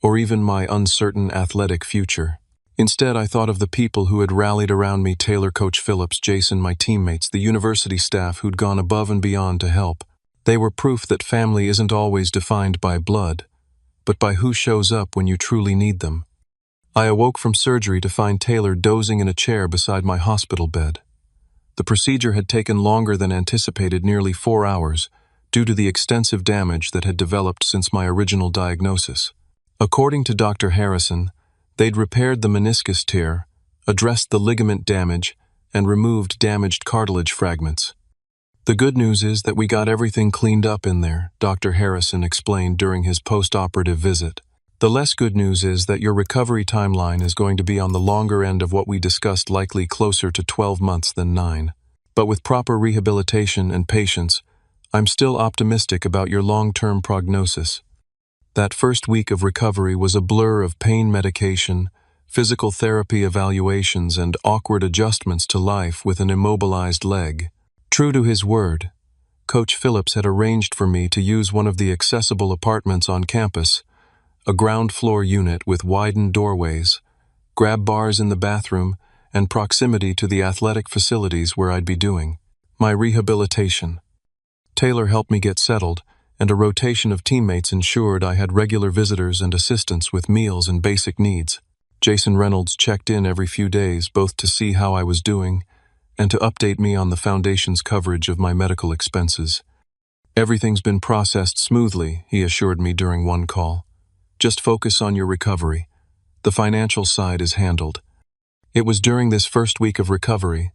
or even my uncertain athletic future. Instead, I thought of the people who had rallied around me: Taylor, Coach Phillips, Jason, my teammates, the university staff who'd gone above and beyond to help. They were proof that family isn't always defined by blood, but by who shows up when you truly need them. I awoke from surgery to find Taylor dozing in a chair beside my hospital bed. The procedure had taken longer than anticipated, nearly 4 hours, due to the extensive damage that had developed since my original diagnosis. According to Dr. Harrison, they'd repaired the meniscus tear, addressed the ligament damage, and removed damaged cartilage fragments. "The good news is that we got everything cleaned up in there," Dr. Harrison explained during his post-operative visit. "The less good news is that your recovery timeline is going to be on the longer end of what we discussed, likely closer to 12 months than 9. But with proper rehabilitation and patience, I'm still optimistic about your long-term prognosis." That first week of recovery was a blur of pain medication, physical therapy evaluations, and awkward adjustments to life with an immobilized leg. True to his word, Coach Phillips had arranged for me to use one of the accessible apartments on campus, a ground-floor unit with widened doorways, grab bars in the bathroom, and proximity to the athletic facilities where I'd be doing my rehabilitation. Taylor helped me get settled, and a rotation of teammates ensured I had regular visitors and assistants with meals and basic needs. Jason Reynolds checked in every few days, both to see how I was doing and to update me on the Foundation's coverage of my medical expenses. "Everything's been processed smoothly," he assured me during one call. "Just focus on your recovery. The financial side is handled." It was during this first week of recovery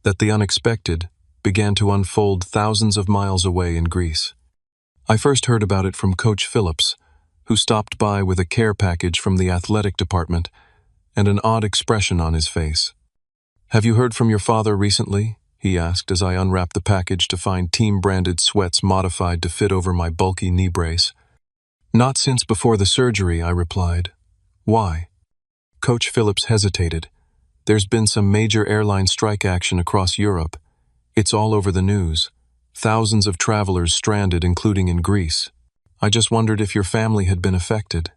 that the unexpected began to unfold thousands of miles away in Greece. I first heard about it from Coach Phillips, who stopped by with a care package from the athletic department and an odd expression on his face. "Have you heard from your father recently?" he asked as I unwrapped the package to find team-branded sweats modified to fit over my bulky knee brace. "Not since before the surgery," I replied. "Why?" Coach Phillips hesitated. "There's been some major airline strike action across Europe. It's all over the news. Thousands of travelers stranded, including in Greece. I just wondered if your family had been affected."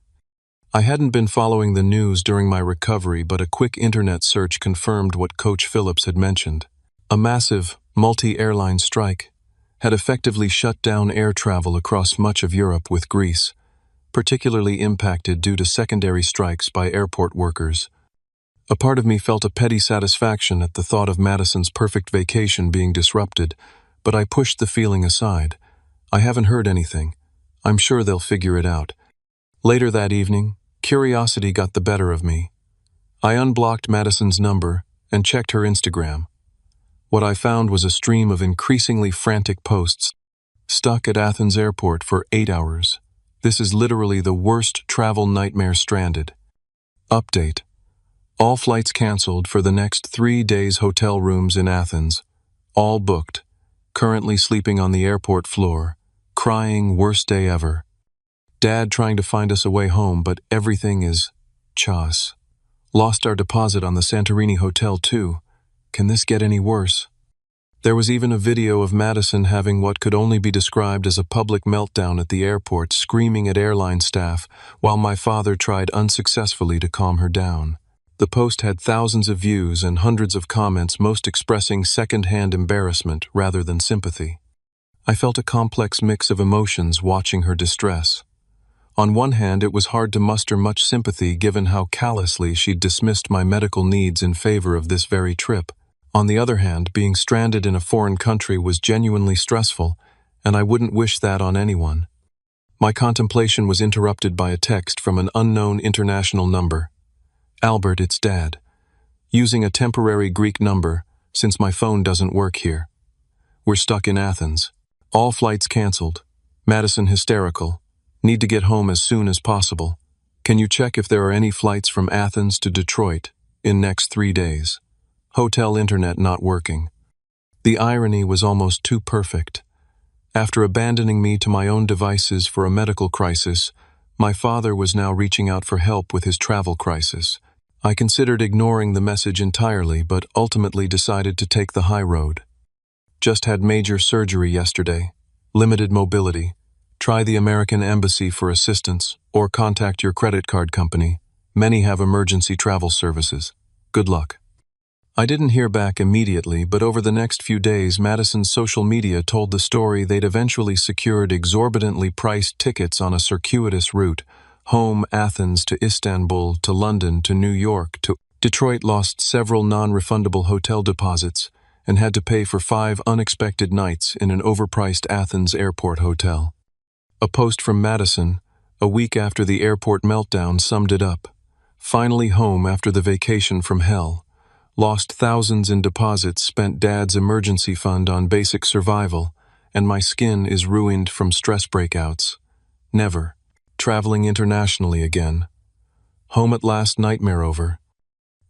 I hadn't been following the news during my recovery, but a quick internet search confirmed what Coach Phillips had mentioned. A massive, multi-airline strike had effectively shut down air travel across much of Europe, with Greece particularly impacted due to secondary strikes by airport workers. A part of me felt a petty satisfaction at the thought of Madison's perfect vacation being disrupted, but I pushed the feeling aside. "I haven't heard anything. I'm sure they'll figure it out." Later that evening, curiosity got the better of me. I unblocked Madison's number and checked her Instagram. What I found was a stream of increasingly frantic posts. "Stuck at Athens airport for 8 hours. This is literally the worst travel nightmare. Stranded. Update. All flights canceled for the next 3 days. Hotel rooms in Athens. All booked. Currently sleeping on the airport floor. Crying, worst day ever. Dad trying to find us a way home, but everything is chaos. Lost our deposit on the Santorini hotel too. Can this get any worse?" There was even a video of Madison having what could only be described as a public meltdown at the airport, screaming at airline staff, while my father tried unsuccessfully to calm her down. The post had thousands of views and hundreds of comments, most expressing second-hand embarrassment rather than sympathy. I felt a complex mix of emotions watching her distress. On one hand, it was hard to muster much sympathy given how callously she'd dismissed my medical needs in favor of this very trip. On the other hand, being stranded in a foreign country was genuinely stressful, and I wouldn't wish that on anyone. My contemplation was interrupted by a text from an unknown international number. "Albert, it's Dad. Using a temporary Greek number, since my phone doesn't work here. We're stuck in Athens. All flights canceled. Madison hysterical. Need to get home as soon as possible. Can you check if there are any flights from Athens to Detroit in next 3 days? Hotel internet not working." The irony was almost too perfect. After abandoning me to my own devices for a medical crisis, my father was now reaching out for help with his travel crisis. I considered ignoring the message entirely, but ultimately decided to take the high road. "Just had major surgery yesterday. Limited mobility. Try the American Embassy for assistance, or contact your credit card company. Many have emergency travel services. Good luck." I didn't hear back immediately, but over the next few days, Madison's social media told the story they'd eventually secured exorbitantly priced tickets on a circuitous route, home Athens to Istanbul to London to New York to Detroit. Lost several non-refundable hotel deposits and had to pay for 5 unexpected nights in an overpriced Athens airport hotel. A post from Madison, a week after the airport meltdown, summed it up. "Finally home after the vacation from hell. lost thousands in deposits, spent Dad's emergency fund on basic survival, and my skin is ruined from stress breakouts. Never. Traveling internationally again. Home at last, nightmare over.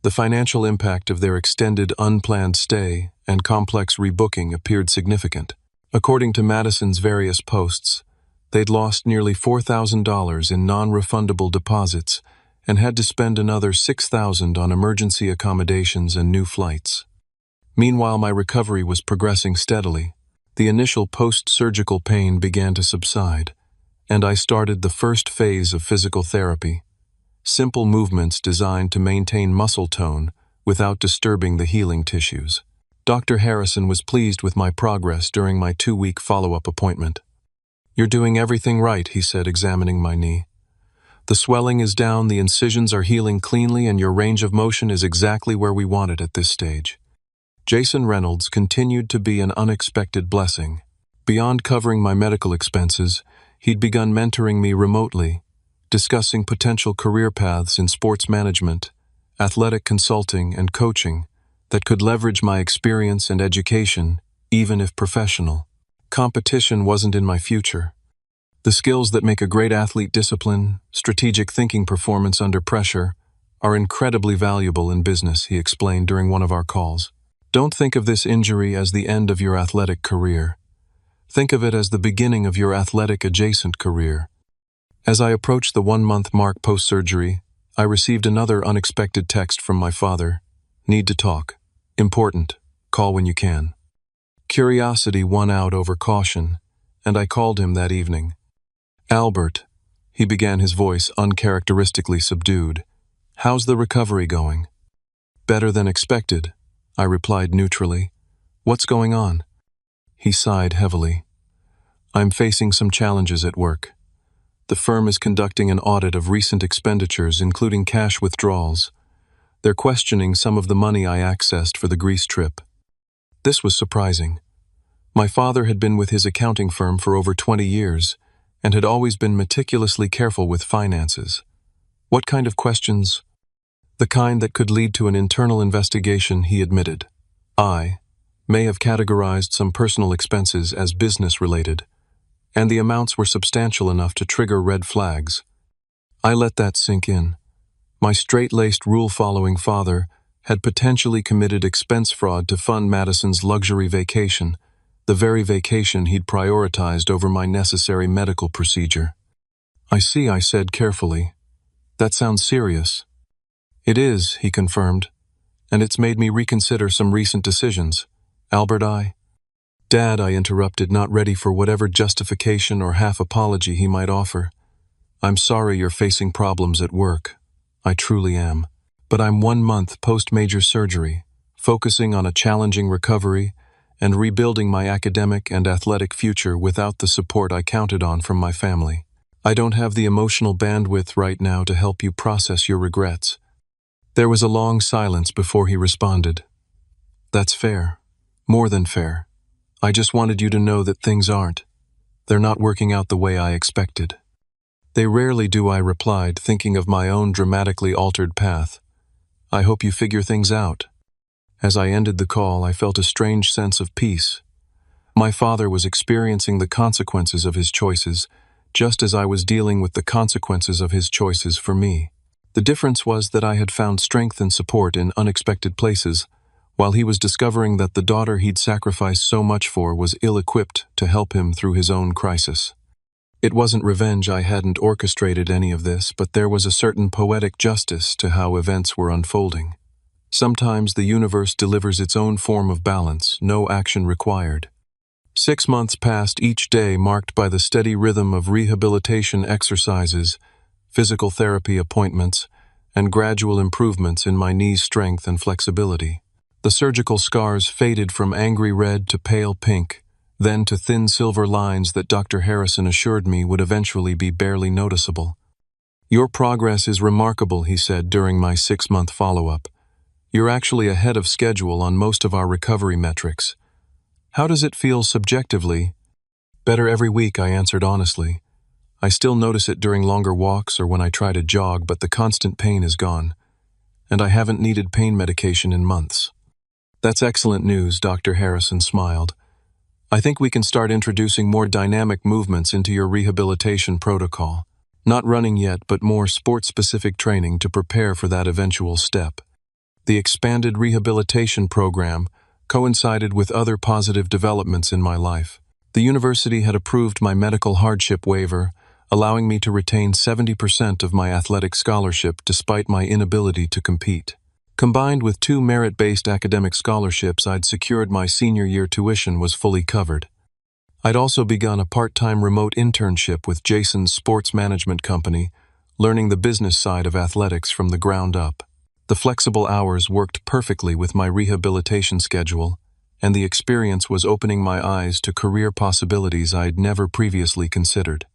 The financial impact of their extended, unplanned stay and complex rebooking appeared significant. According to Madison's various posts, they'd lost nearly $4,000 in non-refundable deposits and had to spend another $6,000 on emergency accommodations and new flights. Meanwhile, my recovery was progressing steadily. The initial post-surgical pain began to subside, and I started the first phase of physical therapy. Simple movements designed to maintain muscle tone without disturbing the healing tissues. Dr. Harrison was pleased with my progress during my 2-week follow-up appointment. "You're doing everything right," he said, examining my knee. "The swelling is down, the incisions are healing cleanly, and your range of motion is exactly where we want it at this stage." Jason Reynolds continued to be an unexpected blessing. Beyond covering my medical expenses, he'd begun mentoring me remotely, discussing potential career paths in sports management, athletic consulting, and coaching that could leverage my experience and education, even if professional. Competition wasn't in my future. The skills that make a great athlete, discipline, strategic thinking, performance under pressure, are incredibly valuable in business, he explained during one of our calls. Don't think of this injury as the end of your athletic career. Think of it as the beginning of your athletic adjacent career. As I approached the 1-month mark post-surgery, I received another unexpected text from my father. "Need to talk. Important. Call when you can." Curiosity won out over caution, and I called him that evening. "Albert," he began, his voice uncharacteristically subdued. "How's the recovery going?" "Better than expected," I replied neutrally. "What's going on?" He sighed heavily. "I'm facing some challenges at work. The firm is conducting an audit of recent expenditures, including cash withdrawals. They're questioning some of the money I accessed for the Greece trip." This was surprising. My father had been with his accounting firm for over 20 years and had always been meticulously careful with finances. What kind of questions? "The kind that could lead to an internal investigation," he admitted. "I may have categorized some personal expenses as business-related, and the amounts were substantial enough to trigger red flags." I let that sink in. My straight-laced, rule-following father had potentially committed expense fraud to fund Madison's luxury vacation, the very vacation he'd prioritized over my necessary medical procedure. "I see," I said carefully. "That sounds serious." "It is," he confirmed, "and it's made me reconsider some recent decisions." "Albert, Dad," I interrupted, not ready for whatever justification or half-apology he might offer. "I'm sorry you're facing problems at work. I truly am. But I'm 1 month post-major surgery, focusing on a challenging recovery and rebuilding my academic and athletic future without the support I counted on from my family. I don't have the emotional bandwidth right now to help you process your regrets." There was a long silence before he responded. "That's fair. More than fair. I just wanted you to know that things aren't. They're not working out the way I expected." "They rarely do," I replied, thinking of my own dramatically altered path. "I hope you figure things out." As I ended the call, I felt a strange sense of peace. My father was experiencing the consequences of his choices, just as I was dealing with the consequences of his choices for me. The difference was that I had found strength and support in unexpected places, while he was discovering that the daughter he'd sacrificed so much for was ill-equipped to help him through his own crisis. It wasn't revenge, I hadn't orchestrated any of this, but there was a certain poetic justice to how events were unfolding. Sometimes the universe delivers its own form of balance, no action required. 6 months passed, each day marked by the steady rhythm of rehabilitation exercises, physical therapy appointments, and gradual improvements in my knee's strength and flexibility. The surgical scars faded from angry red to pale pink, then to thin silver lines that Dr. Harrison assured me would eventually be barely noticeable. "Your progress is remarkable," he said during my 6-month follow-up. "You're actually ahead of schedule on most of our recovery metrics. How does it feel subjectively?" "Better every week," I answered honestly. "I still notice it during longer walks or when I try to jog, but the constant pain is gone. and I haven't needed pain medication in months." "That's excellent news," Dr. Harrison smiled. "I think we can start introducing more dynamic movements into your rehabilitation protocol. Not running yet, but more sport-specific training to prepare for that eventual step." The expanded rehabilitation program coincided with other positive developments in my life. The university had approved my medical hardship waiver, allowing me to retain 70% of my athletic scholarship despite my inability to compete. Combined with 2 merit-based academic scholarships I'd secured, my senior year tuition was fully covered. I'd also begun a part-time remote internship with Jason's sports management company, learning the business side of athletics from the ground up. The flexible hours worked perfectly with my rehabilitation schedule, and the experience was opening my eyes to career possibilities I'd never previously considered.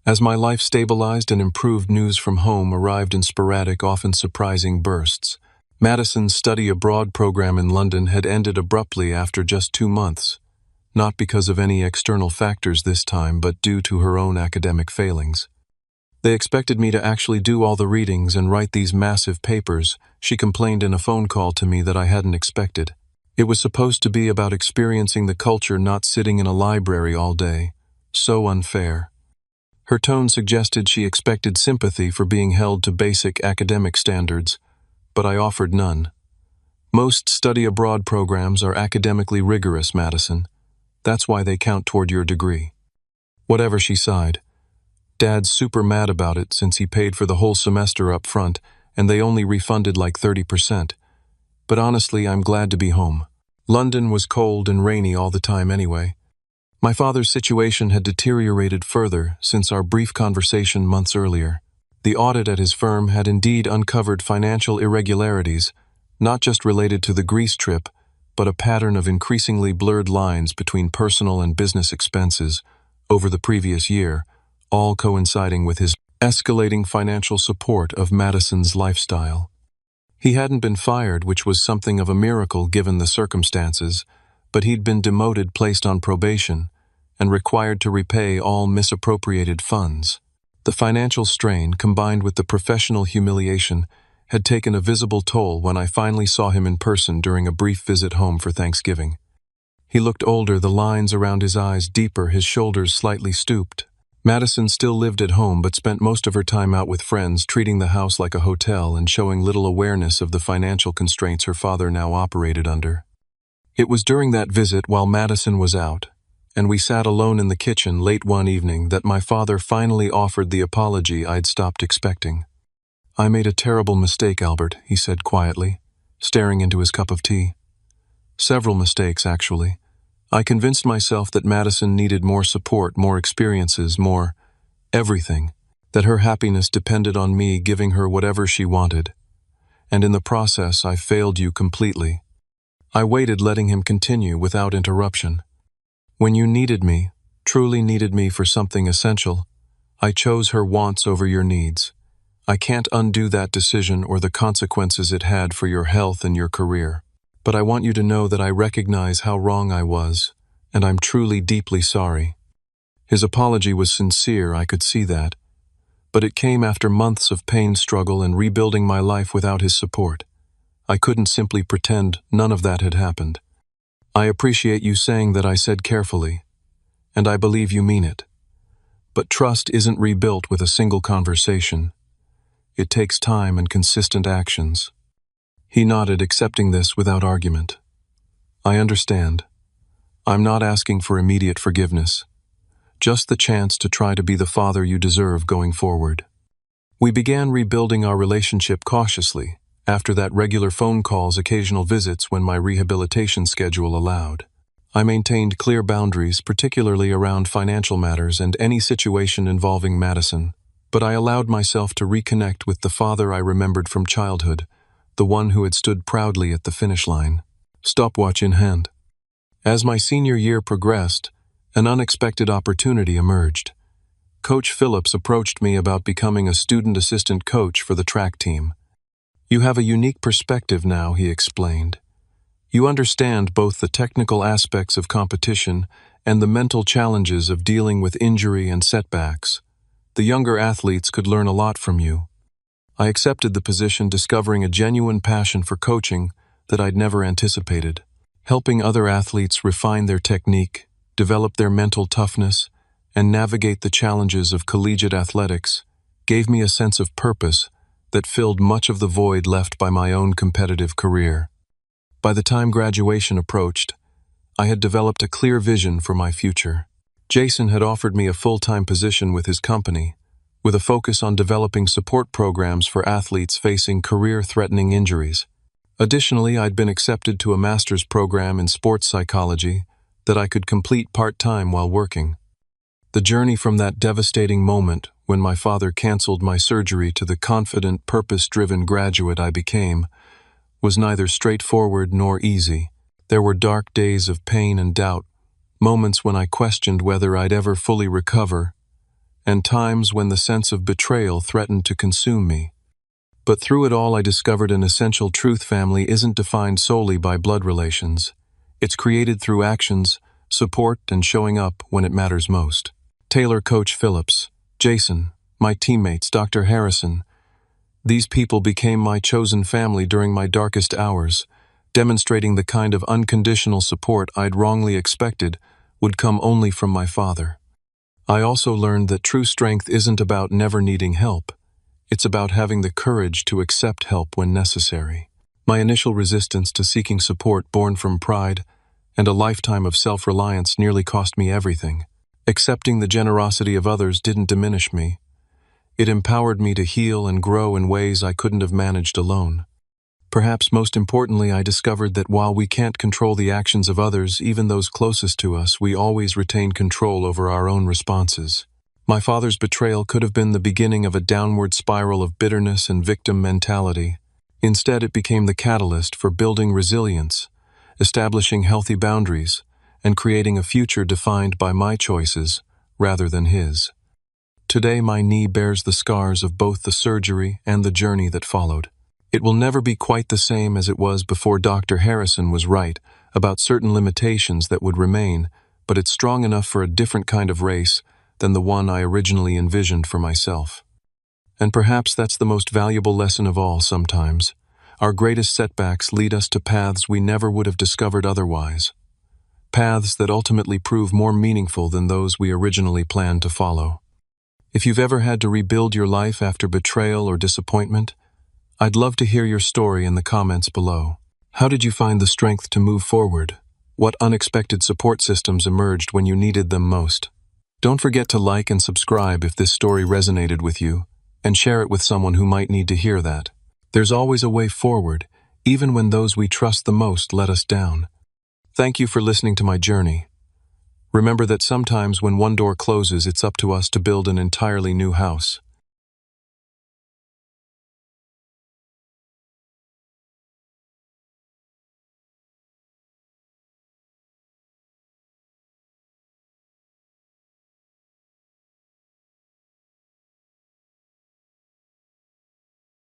As my life stabilized and improved, news from home arrived in sporadic, often surprising bursts. Madison's study abroad program in London had ended abruptly after just 2 months, not because of any external factors this time, but due to her own academic failings. "They expected me to actually do all the readings and write these massive papers," she complained in a phone call to me, "that I hadn't expected. It was supposed to be about experiencing the culture, not sitting in a library all day. So unfair." Her tone suggested she expected sympathy for being held to basic academic standards, but I offered none. "Most study abroad programs are academically rigorous, Madison. That's why they count toward your degree." "Whatever," she sighed. "Dad's super mad about it since he paid for the whole semester up front, and they only refunded like 30%. But honestly, I'm glad to be home. London was cold and rainy all the time anyway." My father's situation had deteriorated further since our brief conversation months earlier. The audit at his firm had indeed uncovered financial irregularities, not just related to the Greece trip, but a pattern of increasingly blurred lines between personal and business expenses over the previous year, all coinciding with his escalating financial support of Madison's lifestyle. He hadn't been fired, which was something of a miracle given the circumstances, but he'd been demoted, placed on probation, and required to repay all misappropriated funds. The financial strain, combined with the professional humiliation, had taken a visible toll when I finally saw him in person during a brief visit home for Thanksgiving. He looked older, the lines around his eyes deeper, his shoulders slightly stooped. Madison still lived at home but spent most of her time out with friends, treating the house like a hotel and showing little awareness of the financial constraints her father now operated under. It was during that visit, while Madison was out, and we sat alone in the kitchen late one evening, that my father finally offered the apology I'd stopped expecting. "I made a terrible mistake, Albert," he said quietly, staring into his cup of tea. "Several mistakes, actually. I convinced myself that Madison needed more support, more experiences, more everything, that her happiness depended on me giving her whatever she wanted. And in the process, I failed you completely." I waited, letting him continue without interruption. "When you needed me, truly needed me for something essential, I chose her wants over your needs. I can't undo that decision or the consequences it had for your health and your career. But I want you to know that I recognize how wrong I was, and I'm truly deeply sorry." His apology was sincere, I could see that. But it came after months of pain, struggle, and rebuilding my life without his support. I couldn't simply pretend none of that had happened. "I appreciate you saying that," I said carefully, "and I believe you mean it. But trust isn't rebuilt with a single conversation. It takes time and consistent actions." He nodded, accepting this without argument. "I understand. I'm not asking for immediate forgiveness, just the chance to try to be the father you deserve going forward." We began rebuilding our relationship cautiously, after that, regular phone calls, occasional visits when my rehabilitation schedule allowed. I maintained clear boundaries, particularly around financial matters and any situation involving Madison, but I allowed myself to reconnect with the father I remembered from childhood, the one who had stood proudly at the finish line, stopwatch in hand. As my senior year progressed, an unexpected opportunity emerged. Coach Phillips approached me about becoming a student assistant coach for the track team. "You have a unique perspective now," he explained. "You understand both the technical aspects of competition and the mental challenges of dealing with injury and setbacks. The younger athletes could learn a lot from you." I accepted the position, discovering a genuine passion for coaching that I'd never anticipated. Helping other athletes refine their technique, develop their mental toughness, and navigate the challenges of collegiate athletics gave me a sense of purpose that filled much of the void left by my own competitive career. By the time graduation approached, I had developed a clear vision for my future. Jason had offered me a full-time position with his company, with a focus on developing support programs for athletes facing career-threatening injuries. Additionally, I'd been accepted to a master's program in sports psychology that I could complete part-time while working. The journey from that devastating moment when my father canceled my surgery to the confident, purpose-driven graduate I became was neither straightforward nor easy. There were dark days of pain and doubt, moments when I questioned whether I'd ever fully recover, and times when the sense of betrayal threatened to consume me. But through it all, I discovered an essential truth: family isn't defined solely by blood relations. It's created through actions, support, and showing up when it matters most. Taylor, Coach Phillips, Jason, my teammates, Dr. Harrison. These people became my chosen family during my darkest hours, demonstrating the kind of unconditional support I'd wrongly expected would come only from my father. I also learned that true strength isn't about never needing help. It's about having the courage to accept help when necessary. My initial resistance to seeking support, born from pride and a lifetime of self-reliance, nearly cost me everything. Accepting the generosity of others didn't diminish me. It empowered me to heal and grow in ways I couldn't have managed alone. Perhaps most importantly, I discovered that while we can't control the actions of others, even those closest to us, we always retain control over our own responses. My father's betrayal could have been the beginning of a downward spiral of bitterness and victim mentality. Instead, it became the catalyst for building resilience, establishing healthy boundaries, and creating a future defined by my choices rather than his. Today, my knee bears the scars of both the surgery and the journey that followed. It will never be quite the same as it was before. Dr. Harrison was right about certain limitations that would remain, but it's strong enough for a different kind of race than the one I originally envisioned for myself. And perhaps that's the most valuable lesson of all. Sometimes, our greatest setbacks lead us to paths we never would have discovered otherwise. Paths that ultimately prove more meaningful than those we originally planned to follow. If you've ever had to rebuild your life after betrayal or disappointment, I'd love to hear your story in the comments below. How did you find the strength to move forward? What unexpected support systems emerged when you needed them most? Don't forget to like and subscribe if this story resonated with you, and share it with someone who might need to hear that. There's always a way forward, even when those we trust the most let us down. Thank you for listening to my journey. Remember that sometimes when one door closes, it's up to us to build an entirely new house.